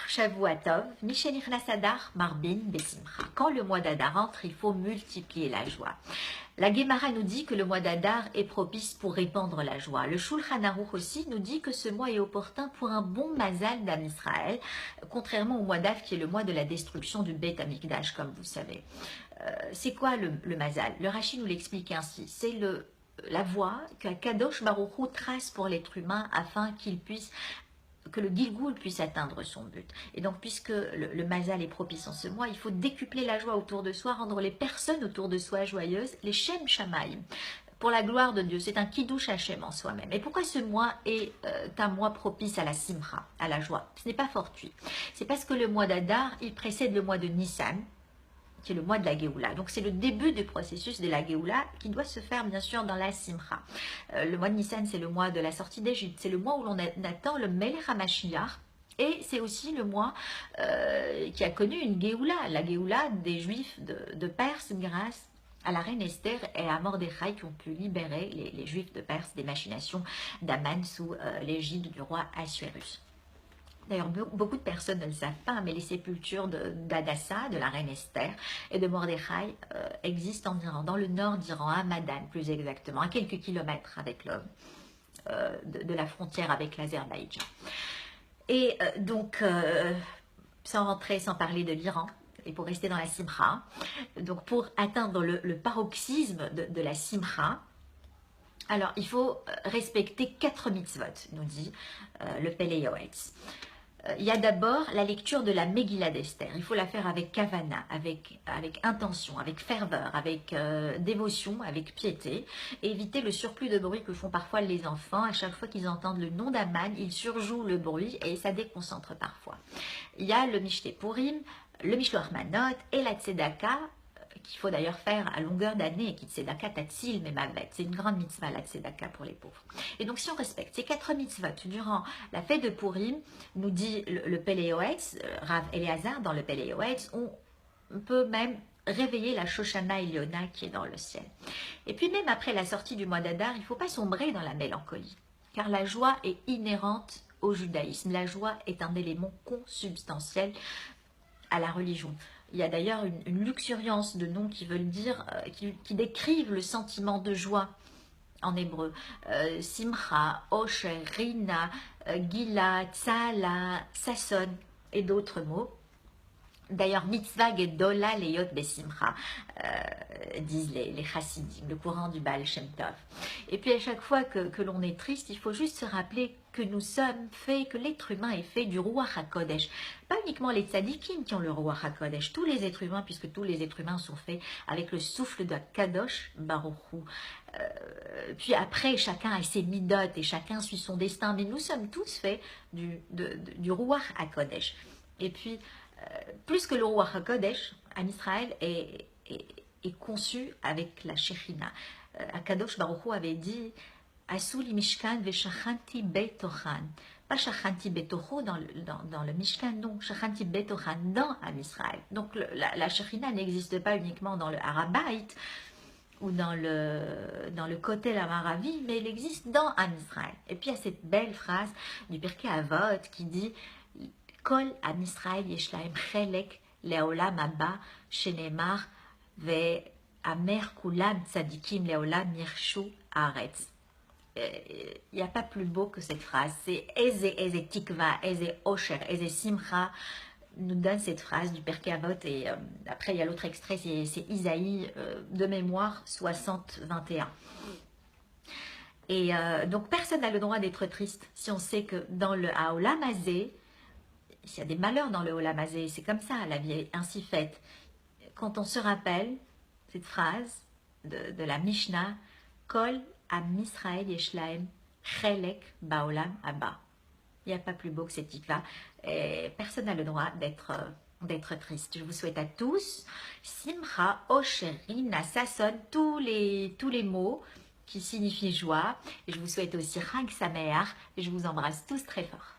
Shavuatov, Mishenichnas Adar, Marbin, Besimcha. Quand le mois d'Adar entre, il faut multiplier la joie. La Guémara nous dit que le mois d'Adar est propice pour répandre la joie. Le Shulchan Aruch aussi nous dit que ce mois est opportun pour un bon mazal d'Am Israël, contrairement au mois d'Av qui est le mois de la destruction du Beit Amikdash, comme vous savez. C'est quoi le mazal? Le Rashi nous l'explique ainsi. C'est la voie que Kadosh Baruch Hu trace pour l'être humain afin que le Gilgoul puisse atteindre son but. Et donc, puisque le mazal est propice en ce mois, il faut décupler la joie autour de soi, rendre les personnes autour de soi joyeuses, les Shem Shamaim, pour la gloire de Dieu. C'est un Kiddush Hashem en soi-même. Et pourquoi ce mois est un mois propice à la Simcha, à la joie? Ce n'est pas fortuit. C'est parce que le mois d'Adar, il précède le mois de Nissan, qui est le mois de la Géoula. Donc c'est le début du processus de la Géoula qui doit se faire bien sûr dans la Simcha. Le mois de Nissan, c'est le mois de la sortie d'Égypte. C'est le mois où l'on attend le Melech HaMashiach. Et c'est aussi le mois qui a connu une Géoula, la Géoula des Juifs de Perse grâce à la reine Esther et à Mordechai qui ont pu libérer les Juifs de Perse des machinations d'Aman sous l'égide du roi Assuérus. D'ailleurs, beaucoup de personnes ne le savent pas, mais les sépultures d'Adassa, de la reine Esther, et de Mordechai existent en Iran, dans le nord d'Iran, à Madan plus exactement, à quelques kilomètres avec de la frontière avec l'Azerbaïdjan. Et donc, sans rentrer, sans parler de l'Iran, et pour rester dans la Simcha, donc pour atteindre le paroxysme de la Simcha, alors il faut respecter 4 mitzvot, nous dit le Pele Yoetz. Il y a d'abord la lecture de la Megillah d'Esther. Il faut la faire avec kavana, avec intention, avec ferveur, avec dévotion, avec piété. Et éviter le surplus de bruit que font parfois les enfants. À chaque fois qu'ils entendent le nom d'Aman, ils surjouent le bruit et ça déconcentre parfois. Il y a le Mishte Purim, le Mishloach Manot et la Tzedaka, qu'il faut d'ailleurs faire à longueur d'année, qui tzedaka tatsil memavet. C'est une grande mitzvah, la tzedaka pour les pauvres. Et donc si on respecte ces 4 mitzvot durant la fête de Purim, nous dit le Pele Yoetz, Rav Eliezer dans le Pele Yoetz, on peut même réveiller la Shoshana Eliona qui est dans le ciel. Et puis même après la sortie du mois d'Adar, il ne faut pas sombrer dans la mélancolie, car la joie est inhérente au judaïsme. La joie est un élément consubstantiel à la religion. Il y a d'ailleurs une luxuriance de noms qui veulent dire, qui décrivent le sentiment de joie en hébreu. Simcha, Osher, Rina, Gila, Tzala, Sasson et d'autres mots. D'ailleurs, mitzvah gedola leyot besimcha, disent les chassidim, le courant du Baal Shem Tov. Et puis à chaque fois que l'on est triste, il faut juste se rappeler que nous sommes faits, que l'être humain est fait du Ruach HaKodesh. Pas uniquement les tzadikim qui ont le Ruach HaKodesh, tous les êtres humains, puisque tous les êtres humains sont faits avec le souffle de Kadosh Baruch Hu. Puis après, chacun a ses midot et chacun suit son destin, mais nous sommes tous faits du Ruach HaKodesh. Et puis, plus que le Ruach HaKodesh, Am Israël est conçu avec la Shekhinah. Akadosh Baruch Hu avait dit Asuli Mishkan veshachanti betochan. Pas shachanti betocho dans le Mishkan, non, shachanti betochan dans Am Israël. Donc la Shekhinah n'existe pas uniquement dans le Harabait ou dans le Kotel Amaravi, mais elle existe dans Am Israël. Et puis il y a cette belle phrase du Pirkei Avot qui dit Kol Am Israël yesh lahem chelek leolam haba shenemar ve amer kulam tzadikim leolam yirshu haaretz. Il n'y a pas plus beau que cette phrase. C'est Eze Tikva, Eze Osher, Eze Simcha nous donne cette phrase du Pirkei Avot. Et après, il y a l'autre extrait, c'est Isaïe de mémoire 60-21. Et donc, personne n'a le droit d'être triste si on sait que dans le Haolam Hazé, s'il y a des malheurs dans le Olam Hazé, c'est comme ça, la vie est ainsi faite. Quand on se rappelle cette phrase de la Mishnah, Kol Am Israël yesh lahem chelek baolam haba. Il n'y a pas plus beau que cette tikva. Personne n'a le droit d'être triste. Je vous souhaite à tous Simcha, Osher, Rina, Sasson, tous les mots qui signifient joie. Et je vous souhaite aussi Chag Sameach. Et je vous embrasse tous très fort.